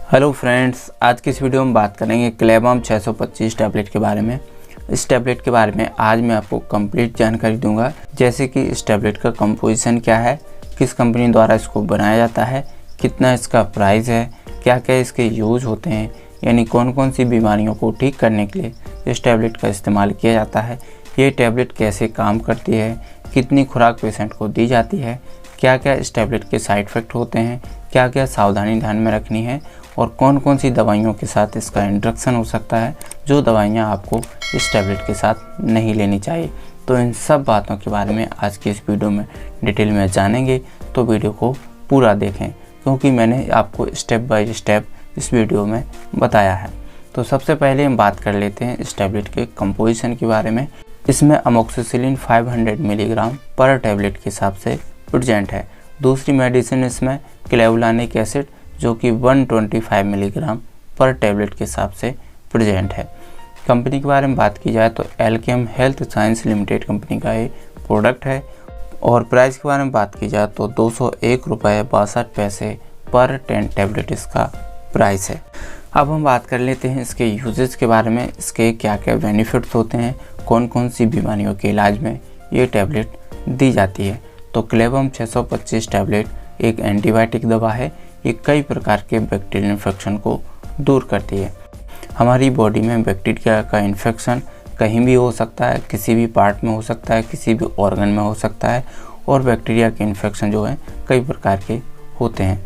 Hello friends, आज की इस वीडियो में बात करेंगे क्लेबम 625 टैबलेट के बारे में। इस टैबलेट के बारे में आज मैं आपको कंप्लीट जानकारी दूंगा, जैसे कि इस टैबलेट का कंपोजिशन क्या है, किस कंपनी द्वारा इसको बनाया जाता है, कितना इसका प्राइस है, क्या क्या इसके यूज़ होते हैं, यानी कौन कौन सी बीमारियों को ठीक करने के लिए इस टैबलेट का इस्तेमाल किया जाता है, ये टैबलेट कैसे काम करती है, कितनी खुराक पेशेंट को दी जाती है, क्या क्या इस टैबलेट के साइड इफ़ेक्ट होते हैं, क्या क्या सावधानी ध्यान में रखनी है और कौन कौन सी दवाइयों के साथ इसका इंटरेक्शन हो सकता है, जो दवाइयाँ आपको इस टैबलेट के साथ नहीं लेनी चाहिए। तो इन सब बातों के बारे में आज की इस वीडियो में डिटेल में जानेंगे, तो वीडियो को पूरा देखें क्योंकि मैंने आपको स्टेप बाय स्टेप इस वीडियो में बताया है। तो सबसे पहले हम बात कर लेते हैं इस टैबलेट के कंपोजिशन के बारे में। इसमें अमोक्सिसिलिन 500 मिलीग्राम पर टैबलेट के हिसाब से प्रेजेंट है। दूसरी मेडिसिन इसमें क्लेवलानिक एसिड जो कि 125 मिलीग्राम पर टैबलेट के हिसाब से प्रेजेंट है। कंपनी के बारे में बात की जाए तो Alkem health science limited company का ये प्रोडक्ट है और प्राइस के बारे में बात की जाए तो 201 रुपये 62 पैसे पर 10 टैबलेट इसका प्राइस है। अब हम बात कर लेते हैं इसके यूजेस के बारे में, इसके क्या क्या बेनिफिट्स होते हैं, कौन कौन सी बीमारियों के इलाज में ये टैबलेट दी जाती है। तो क्लेबम 625 टैबलेट एक एंटीबायोटिक दवा है। ये कई प्रकार के बैक्टीरियल इन्फेक्शन को दूर करती है। हमारी बॉडी में बैक्टीरिया का इन्फेक्शन कहीं भी हो सकता है, किसी भी पार्ट में हो सकता है, किसी भी ऑर्गन में हो सकता है और बैक्टीरिया के इन्फेक्शन जो है कई प्रकार के होते हैं।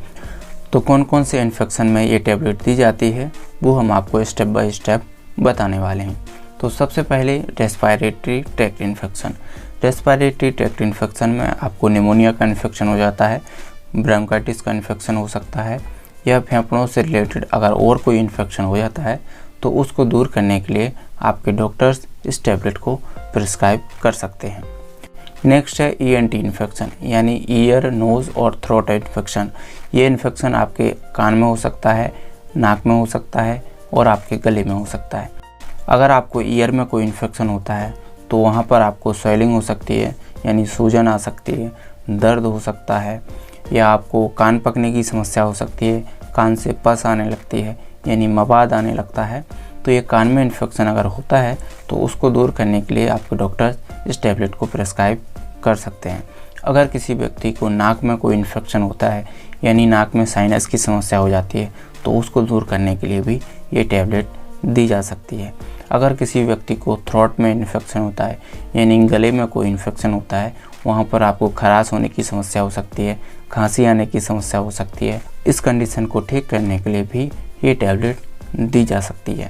तो कौन कौन से इन्फेक्शन में ये टैबलेट दी जाती है वो हम आपको स्टेप बाय स्टेप बताने वाले हैं। तो सबसे पहले respiratory tract infection. Respiratory tract infection में आपको निमोनिया का इन्फेक्शन हो जाता है, ब्रोंकाइटिस का इन्फेक्शन हो सकता है या फेफड़ों से रिलेटेड अगर और कोई इन्फेक्शन हो जाता है तो उसको दूर करने के लिए आपके डॉक्टर्स इस टैबलेट को प्रिस्क्राइब कर सकते हैं। नेक्स्ट है ENT इन्फेक्शन, यानी ईयर, नोज़ और थ्रोट इन्फेक्शन। ये इन्फेक्शन आपके कान में हो सकता है, नाक में हो सकता है और आपके गले में हो सकता है। अगर आपको ईयर में कोई इन्फेक्शन होता है तो वहाँ पर आपको स्वेलिंग हो सकती है, यानी सूजन आ सकती है, दर्द हो सकता है या आपको कान पकने की समस्या हो सकती है, कान से पस आने लगती है यानी मवाद आने लगता है। तो ये कान में इन्फेक्शन अगर होता है तो उसको दूर करने के लिए आपके डॉक्टर इस टैबलेट को प्रिस्क्राइब कर सकते हैं। अगर किसी व्यक्ति को नाक में कोई इन्फेक्शन होता है यानी नाक में साइनस की समस्या हो जाती है तो उसको दूर करने के लिए भी ये टैबलेट दी जा सकती है। अगर किसी व्यक्ति को थ्रोट में इन्फेक्शन होता है यानी गले में कोई इन्फेक्शन होता है, वहाँ पर आपको खराश होने की समस्या हो सकती है, खांसी आने की समस्या हो सकती है, इस कंडीशन को ठीक करने के लिए भी ये टैबलेट दी जा सकती है।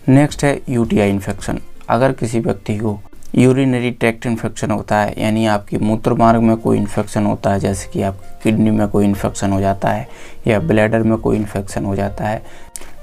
नेक्स्ट है UTI इन्फेक्शन। अगर किसी व्यक्ति को यूरिनरी ट्रैक्ट इन्फेक्शन होता है यानी आपकी मूत्र मार्ग में कोई इन्फेक्शन होता है, जैसे कि आपकी किडनी में कोई इन्फेक्शन हो जाता है या ब्लैडर में कोई इन्फेक्शन हो जाता है,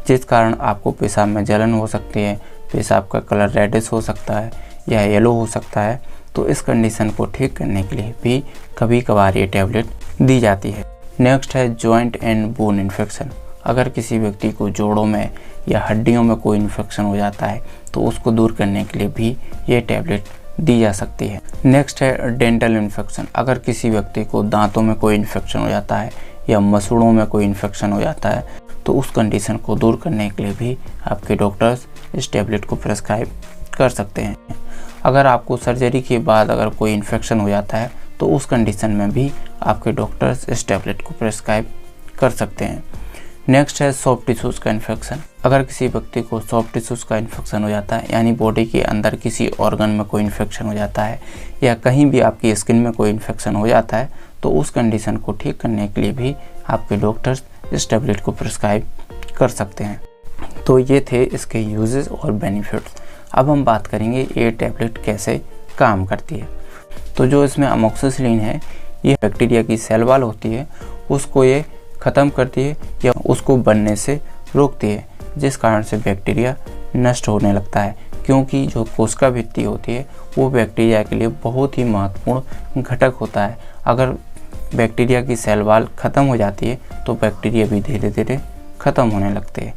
जिस कारण आपको पेशाब में जलन हो सकती है, पेशाब का कलर रेडिश हो सकता है या येलो हो सकता है, तो इस कंडीशन को ठीक करने के लिए भी कभी कभार ये टैबलेट दी जाती है। नेक्स्ट है जॉइंट एंड बोन इन्फेक्शन। अगर किसी व्यक्ति को जोड़ों में या हड्डियों में कोई इन्फेक्शन हो जाता है तो उसको दूर करने के लिए भी ये टैबलेट दी जा सकती है। नेक्स्ट है डेंटल इन्फेक्शन। अगर किसी व्यक्ति को दांतों में कोई इन्फेक्शन हो जाता है या मसूड़ों में कोई इन्फेक्शन हो जाता है तो उस कंडीशन को दूर करने के लिए भी आपके डॉक्टर्स इस टैबलेट को प्रिस्क्राइब कर सकते हैं। अगर आपको सर्जरी के बाद अगर कोई इन्फेक्शन हो जाता है तो उस कंडीशन में भी आपके डॉक्टर्स इस टैबलेट को प्रिस्क्राइब कर सकते हैं। नेक्स्ट है सॉफ्ट टिश्यूज़ का इन्फेक्शन। अगर किसी व्यक्ति को सॉफ्ट टिश्यूज़ का इन्फेक्शन हो जाता है यानी बॉडी के अंदर किसी ऑर्गन में कोई इन्फेक्शन हो जाता है या कहीं भी आपकी स्किन में कोई इन्फेक्शन हो जाता है तो उस कंडीशन को ठीक करने के लिए भी आपके डॉक्टर्स इस टैबलेट को प्रिस्क्राइब कर सकते हैं। तो ये थे इसके यूजेस और बेनिफिट्स। अब हम बात करेंगे ये टैबलेट कैसे काम करती है। तो जो इसमें अमोक्सिसिलिन है ये बैक्टीरिया की सेल वॉल होती है, उसको ये ख़त्म करती है या उसको बनने से रोकती है, जिस कारण से बैक्टीरिया नष्ट होने लगता है, क्योंकि जो कोशिका भित्ति होती है वो बैक्टीरिया के लिए बहुत ही महत्वपूर्ण घटक होता है। अगर बैक्टीरिया की सेल वॉल ख़त्म हो जाती है तो बैक्टीरिया भी धीरे धीरे ख़त्म होने लगते हैं।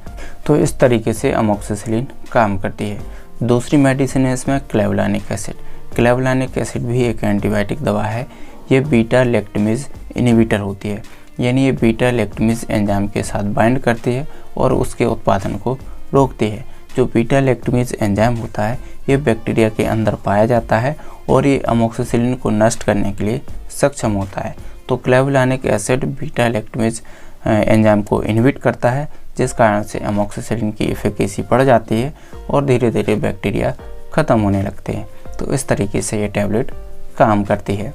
तो इस तरीके से अमोक्सिसिलिन काम करती है। दूसरी मेडिसिन है इसमें क्लेवलानिक एसिड। क्लेवलानिक एसिड भी एक एंटीबायोटिक दवा है। ये बीटा लैक्टमेज इनहिबिटर होती है। यानी ये बीटा लैक्टमेज एंजाइम के साथ बाइंड करती है और उसके उत्पादन को रोकती है। जो बीटा लैक्टमेज एंजाइम होता है ये बैक्टीरिया के अंदर पाया जाता है और ये अमोक्सिसिलिन को नष्ट करने के लिए सक्षम होता है। तो क्लेवुलानिक एसिड बीटा लैक्टमेज एंजाइम को इनहिबिट करता है, जिस कारण से अमोक्सिसिलिन की एफिकेसी बढ़ जाती है और धीरे धीरे बैक्टीरिया ख़त्म होने लगते हैं। तो इस तरीके से ये टैबलेट काम करती है।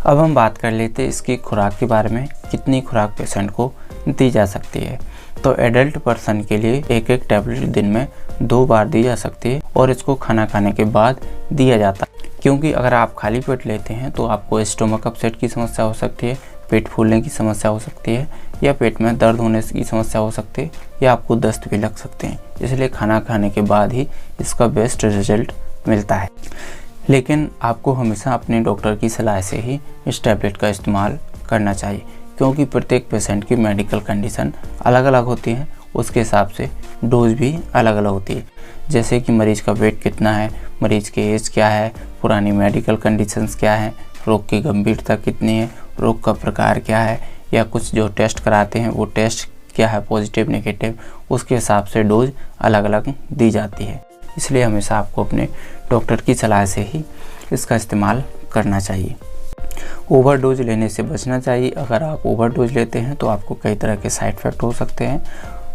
अब हम बात कर लेते हैं इसकी खुराक के बारे में, कितनी खुराक पेशेंट को दी जा सकती है। तो एडल्ट पर्सन के लिए एक एक टैबलेट दिन में 2 बार दी जा सकती है और इसको खाना खाने के बाद दिया जाता है, क्योंकि अगर आप खाली पेट लेते हैं तो आपको स्टोमक अपसेट की समस्या हो सकती है, पेट फूलने की समस्या हो सकती है, या पेट में दर्द होने की समस्या हो सकती है, या आपको दस्त भी लग सकते हैं। इसलिए खाना खाने के बाद ही इसका बेस्ट रिजल्ट मिलता है। लेकिन आपको हमेशा अपने डॉक्टर की सलाह से ही इस टैबलेट का इस्तेमाल करना चाहिए, क्योंकि प्रत्येक पेशेंट की मेडिकल कंडीशन अलग अलग होती है, उसके हिसाब से डोज भी अलग अलग होती है। जैसे कि मरीज़ का वेट कितना है, मरीज़ की एज क्या है, पुरानी मेडिकल कंडीशंस क्या है, रोग की गंभीरता कितनी है, रोग का प्रकार क्या है, या कुछ जो टेस्ट कराते हैं वो टेस्ट क्या है, पॉजिटिव नेगेटिव, उसके हिसाब से डोज अलग अलग दी जाती है। इसलिए हमेशा आपको अपने डॉक्टर की सलाह से ही इसका इस्तेमाल करना चाहिए। ओवरडोज लेने से बचना चाहिए। अगर आप ओवरडोज लेते हैं तो आपको कई तरह के साइड इफ़ेक्ट हो सकते हैं।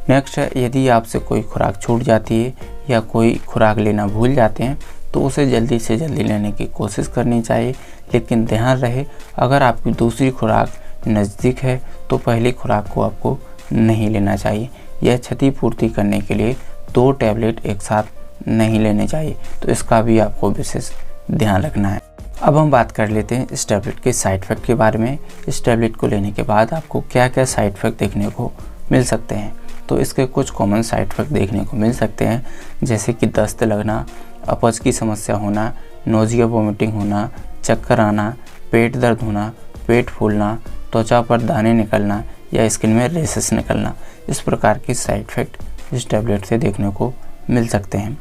नेक्स्ट है, यदि आपसे कोई खुराक छूट जाती है या कोई खुराक लेना भूल जाते हैं तो उसे जल्दी से जल्दी लेने की कोशिश करनी चाहिए। लेकिन ध्यान रहे, अगर आपकी दूसरी खुराक नज़दीक है तो पहली खुराक को आपको नहीं लेना चाहिए। यह क्षतिपूर्ति करने के लिए 2 टैबलेट एक साथ नहीं लेने चाहिए, तो इसका भी आपको विशेष ध्यान रखना है। अब हम बात कर लेते हैं इस टैबलेट के साइड इफ़ेक्ट के बारे में। इस टैबलेट को लेने के बाद आपको क्या क्या साइड इफ़ेक्ट देखने को मिल सकते हैं। तो इसके कुछ कॉमन साइड इफ़ेक्ट देखने को मिल सकते हैं, जैसे कि दस्त लगना, अपच की समस्या होना, नोजिया वोमिटिंग होना, चक्कर आना, पेट दर्द होना, पेट फूलना, त्वचा पर दाने निकलना या स्किन में रेशेस निकलना। इस प्रकार के साइड इफ़ेक्ट इस टैबलेट से देखने को मिल सकते हैं।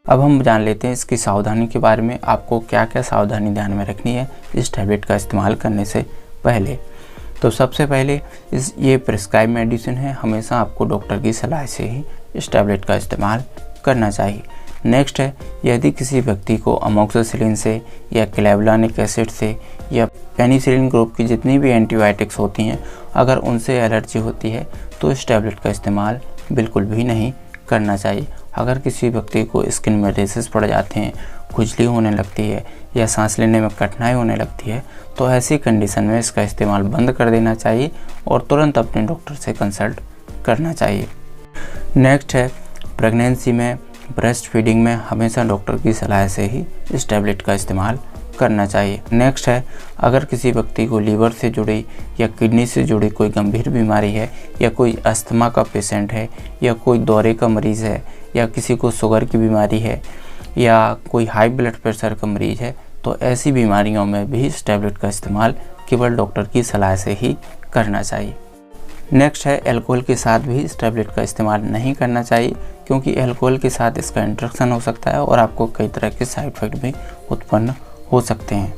अब हम जान लेते हैं इसकी सावधानी के बारे में। आपको क्या क्या सावधानी ध्यान में रखनी है इस टैबलेट का इस्तेमाल करने से पहले। तो सबसे पहले ये प्रिस्क्राइब मेडिसिन है, हमेशा आपको डॉक्टर की सलाह से ही इस टैबलेट का इस्तेमाल करना चाहिए। नेक्स्ट है, यदि किसी व्यक्ति को अमोक्सिसिलिन से या क्लेवुलानिक एसिड से या पेनिसिलिन ग्रुप की जितनी भी एंटीबायोटिक्स होती हैं, अगर उनसे एलर्जी होती है तो इस टैबलेट का इस्तेमाल बिल्कुल भी नहीं करना चाहिए। अगर किसी व्यक्ति को स्किन में रेशेस पड़ जाते हैं, खुजली होने लगती है या सांस लेने में कठिनाई होने लगती है, तो ऐसी कंडीशन में इसका इस्तेमाल बंद कर देना चाहिए और तुरंत अपने डॉक्टर से कंसल्ट करना चाहिए। नेक्स्ट है, प्रेगनेंसी में, ब्रेस्ट फीडिंग में हमेशा डॉक्टर की सलाह से ही इस टैबलेट का इस्तेमाल करना चाहिए। नेक्स्ट है, अगर किसी व्यक्ति को लीवर से जुड़ी या किडनी से जुड़ी कोई गंभीर बीमारी है, या कोई अस्थमा का पेशेंट है, या कोई दौरे का मरीज़ है, या किसी को शुगर की बीमारी है, या कोई हाई ब्लड प्रेशर का मरीज़ है, तो ऐसी बीमारियों में भी इस टैबलेट का इस्तेमाल केवल डॉक्टर की सलाह से ही करना चाहिए। नेक्स्ट है, अल्कोहल के साथ भी इस टैबलेट का इस्तेमाल नहीं करना चाहिए, क्योंकि अल्कोहल के साथ इसका इंटरेक्शन हो सकता है और आपको कई तरह के साइड इफ़ेक्ट भी उत्पन्न हो सकते हैं।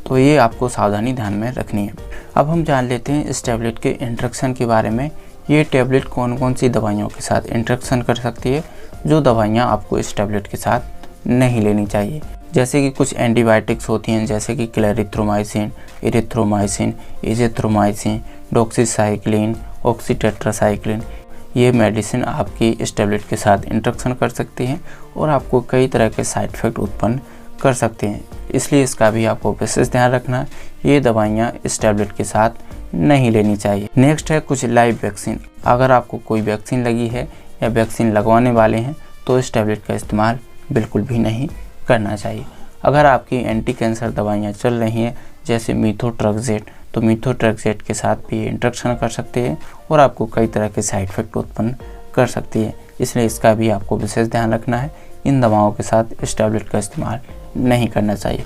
तो ये आपको सावधानी ध्यान में रखनी है। अब हम जान लेते हैं इस टैबलेट के इंटरेक्शन के बारे में। ये टैबलेट कौन कौन सी दवाइयों के साथ इंटरेक्शन कर सकती है, जो दवाइयाँ आपको इस टैबलेट के साथ नहीं लेनी चाहिए। जैसे कि कुछ एंटीबायोटिक्स होती हैं, जैसे कि clarithromycin, erythromycin, azithromycin, doxycycline, oxytetracycline. ये मेडिसिन आपकी इस टैबलेट के साथ इंटरेक्शन कर सकती हैं और आपको कई तरह के साइड इफ़ेक्ट उत्पन्न कर सकते हैं। इसलिए इसका भी आपको विशेष ध्यान रखना है, ये दवाइयाँ इस टैबलेट के साथ नहीं लेनी चाहिए। नेक्स्ट है कुछ लाइव वैक्सीन। अगर आपको कोई वैक्सीन लगी है या वैक्सीन लगवाने वाले हैं तो इस टैबलेट का इस्तेमाल बिल्कुल भी नहीं करना चाहिए। अगर आपकी एंटी कैंसर दवाइयाँ चल रही हैं, जैसे मीथोट्रेक्सेट, तो मीथोट्रेक्सेट के साथ भी इंटरेक्शन कर सकते हैं और आपको कई तरह के साइड इफ़ेक्ट उत्पन्न कर सकती है। इसलिए इसका भी आपको विशेष ध्यान रखना है, इन दवाओं के साथ इस टैबलेट का इस्तेमाल नहीं करना चाहिए।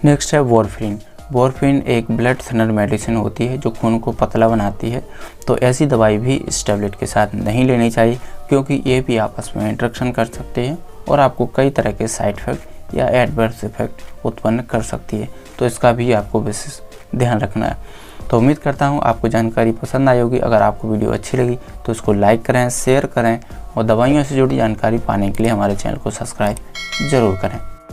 नेक्स्ट है वॉरफेरिन। वॉरफेरिन एक ब्लड थिनर मेडिसिन होती है जो खून को पतला बनाती है, तो ऐसी दवाई भी इस टैबलेट के साथ नहीं लेनी चाहिए, क्योंकि ये भी आपस में इंटरेक्शन कर सकते हैं और आपको कई तरह के साइड इफ़ेक्ट या एडवर्स इफेक्ट उत्पन्न कर सकती है। तो इसका भी आपको विशेष ध्यान रखना है। तो उम्मीद करता हूँ आपको जानकारी पसंद आई होगी। अगर आपको वीडियो अच्छी लगी तो उसको लाइक करें, शेयर करें और दवाइयों से जुड़ी जानकारी पाने के लिए हमारे चैनल को सब्सक्राइब ज़रूर करें।